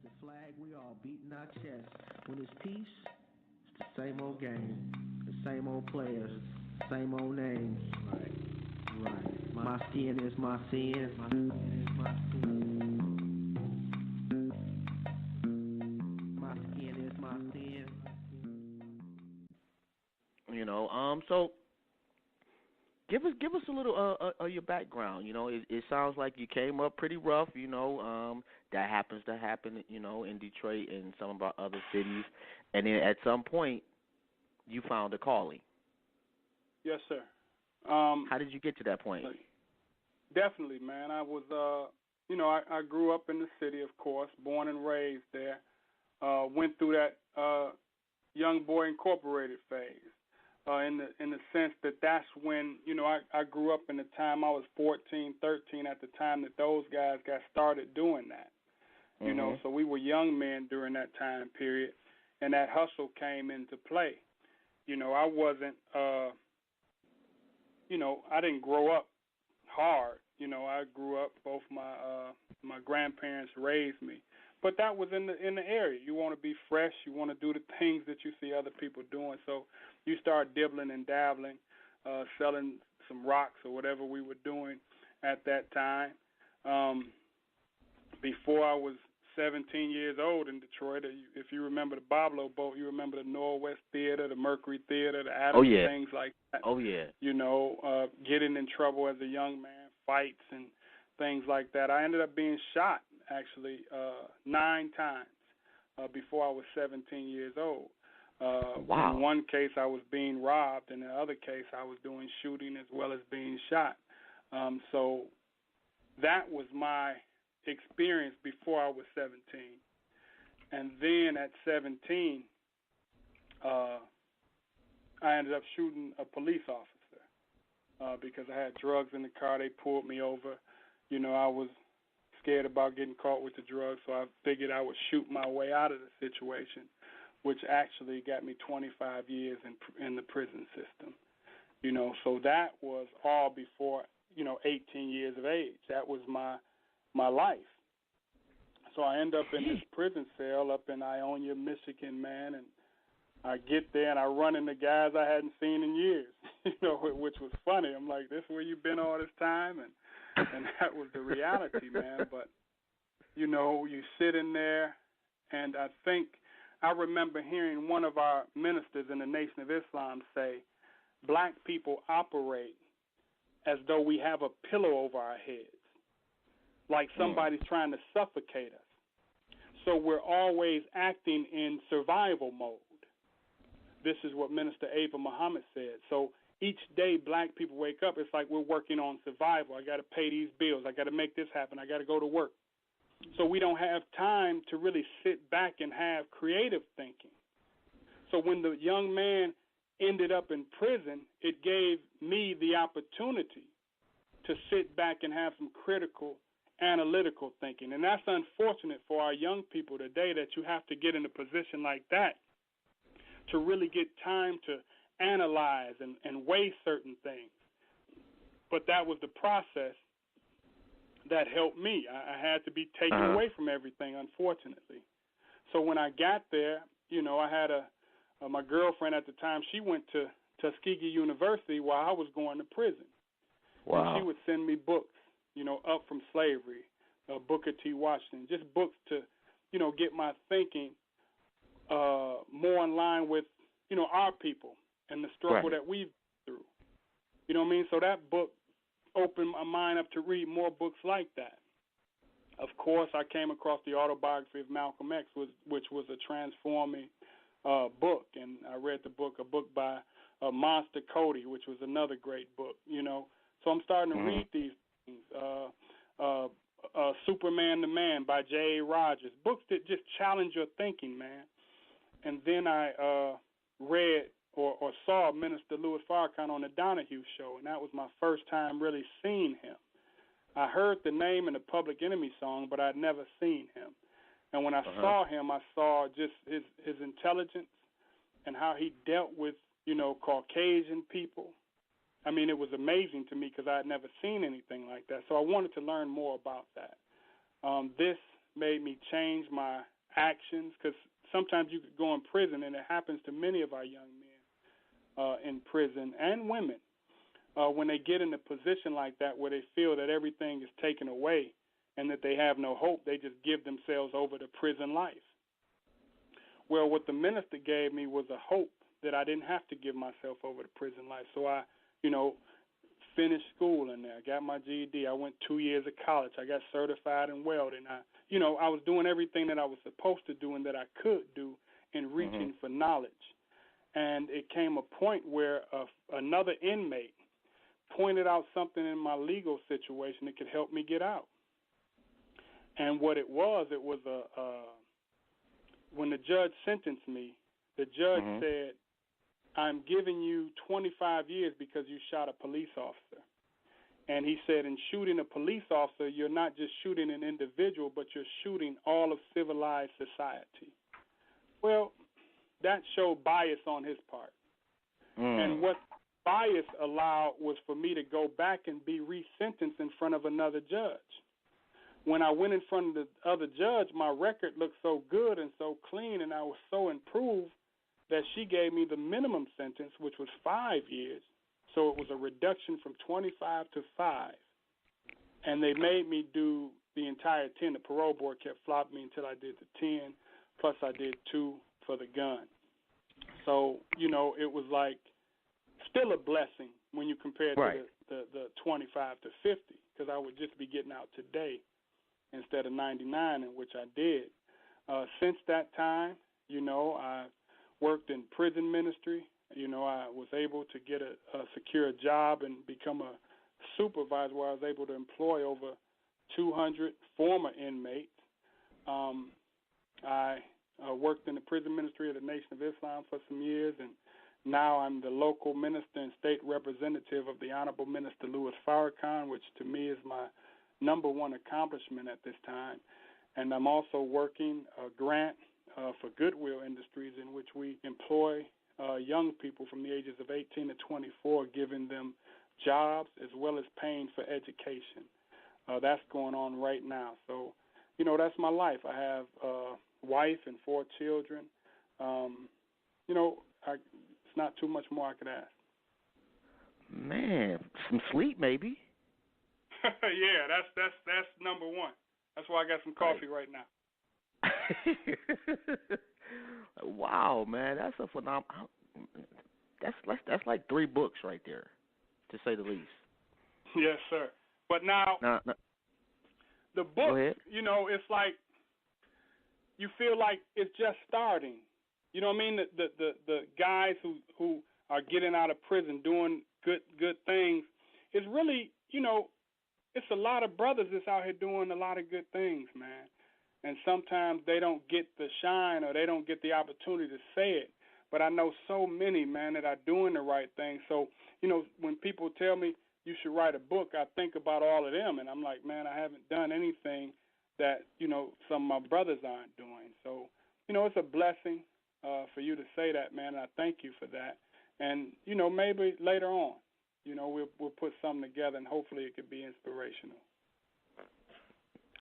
the flag we all beating our chest. When it's peace, it's the same old game, the same old players, same old names. Right. My skin is my sin. My skin is my sin. My skin is my sin. So give us a little of your background. It sounds like you came up pretty rough. That happens to happen. In Detroit and some of our other cities, and then at some point, you found a calling. Yes, sir. How did you get to that point? Definitely, man. I was, I grew up in the city, of course, born and raised there. Went through that young boy incorporated phase. In the sense that that's when, I grew up in the time I was 14, 13 at the time that those guys got started doing that. So we were young men during that time period, and that hustle came into play. I wasn't, I didn't grow up hard. I grew up, both my grandparents raised me. But that was in the area. You want to be fresh. You want to do the things that you see other people doing. So you start dibbling and dabbling, selling some rocks or whatever we were doing at that time. Before I was 17 years old in Detroit, if you remember the Boblo boat, you remember the Norwest Theater, the Mercury Theater, the Adams, things like that. Oh, yeah. Getting in trouble as a young man, fights and things like that. I ended up being shot, actually, 9 times before I was 17 years old. Wow. In one case, I was being robbed. In the other case, I was doing shooting as well as being shot. So that was my experience before I was 17. And then at 17, I ended up shooting a police officer because I had drugs in the car. They pulled me over. I was scared about getting caught with the drugs, so I figured I would shoot my way out of the situation, which actually got me 25 years in the prison system. So that was all before, 18 years of age. That was my life. So I end up in this prison cell up in Ionia, Michigan, man, and I get there and I run into guys I hadn't seen in years, which was funny. I'm like, this is where you've been all this time? And that was the reality, man. But, you sit in there, and I remember hearing one of our ministers in the Nation of Islam say, black people operate as though we have a pillow over our heads, like somebody's trying to suffocate us. So we're always acting in survival mode. This is what Minister Ava Muhammad said. So each day black people wake up, it's like we're working on survival. I got to pay these bills. I got to make this happen. I got to go to work. So we don't have time to really sit back and have creative thinking. So when the young man ended up in prison, it gave me the opportunity to sit back and have some critical, analytical thinking. And that's unfortunate for our young people today, that you have to get in a position like that to really get time to analyze and weigh certain things. But that was the process that helped me. I had to be taken away from everything, unfortunately. So when I got there, I had my girlfriend at the time, she went to Tuskegee University while I was going to prison. Wow. And she would send me books, Up From Slavery, Booker T. Washington, just books to, get my thinking more in line with, our people and the struggle that we've been through. You know what I mean? So that book opened my mind up to read more books like that. Of course, I came across the autobiography of Malcolm X, which was a transforming book, and I read a book by Monster Cody, which was another great book, So I'm starting to read these things. Superman the Man by J.A. Rogers, books that just challenge your thinking, man. And then I read or saw Minister Louis Farrakhan on the Donahue Show, and that was my first time really seeing him. I heard the name in the Public Enemy song, but I'd never seen him. And when I saw him, I saw just his intelligence and how he dealt with, Caucasian people. I mean, it was amazing to me because I had never seen anything like that. So I wanted to learn more about that. This made me change my actions, because sometimes you could go in prison, and it happens to many of our young men in prison and women when they get in a position like that where they feel that everything is taken away and that they have no hope. They just give themselves over to prison life. Well, what the minister gave me was a hope that I didn't have to give myself over to prison life. So I, finished school in there. I got my GED. I went 2 years of college. I got certified in welding. I was doing everything that I was supposed to do and that I could do in reaching for knowledge. And it came a point where another inmate pointed out something in my legal situation that could help me get out. And what it was when the judge sentenced me, the judge said, I'm giving you 25 years because you shot a police officer. And he said, in shooting a police officer, you're not just shooting an individual, but you're shooting all of civilized society. Well, that showed bias on his part. And what bias allowed was for me to go back and be resentenced in front of another judge. When I went in front of the other judge, my record looked so good and so clean, and I was so improved that she gave me the minimum sentence, which was 5 years. So it was a reduction from 25 to 5. And they made me do the entire 10. The parole board kept flopping me until I did the 10, plus I did 2 for the gun. So, it was like still a blessing when you compare it to the 25 to 50, because I would just be getting out today instead of 99, in which I did. Since that time, I worked in prison ministry. I was able to get a secure job and become a supervisor where I was able to employ over 200 former inmates. I worked in the prison ministry of the Nation of Islam for some years, and now I'm the local minister and state representative of the Honorable Minister Louis Farrakhan, which to me is my number one accomplishment at this time. And I'm also working a grant for Goodwill Industries, in which we employ young people from the ages of 18 to 24, giving them jobs as well as paying for education. That's going on right now. So, that's my life. I have a wife and 4 children. It's not too much more I could ask. Man, some sleep maybe. Yeah, that's number one. That's why I got some coffee right now. Wow, man, that's a phenomenal. That's like 3 books right there, to say the least. Yes, sir. But now, the book, it's like you feel like it's just starting. You know what I mean? The guys who are getting out of prison doing good things, it's really, it's a lot of brothers that's out here doing a lot of good things, man. And sometimes they don't get the shine or they don't get the opportunity to say it. But I know so many, man, that are doing the right thing. So, when people tell me you should write a book, I think about all of them. And I'm like, man, I haven't done anything that, some of my brothers aren't doing. So, it's a blessing for you to say that, man. And I thank you for that. And, maybe later on, we'll put something together and hopefully it could be inspirational.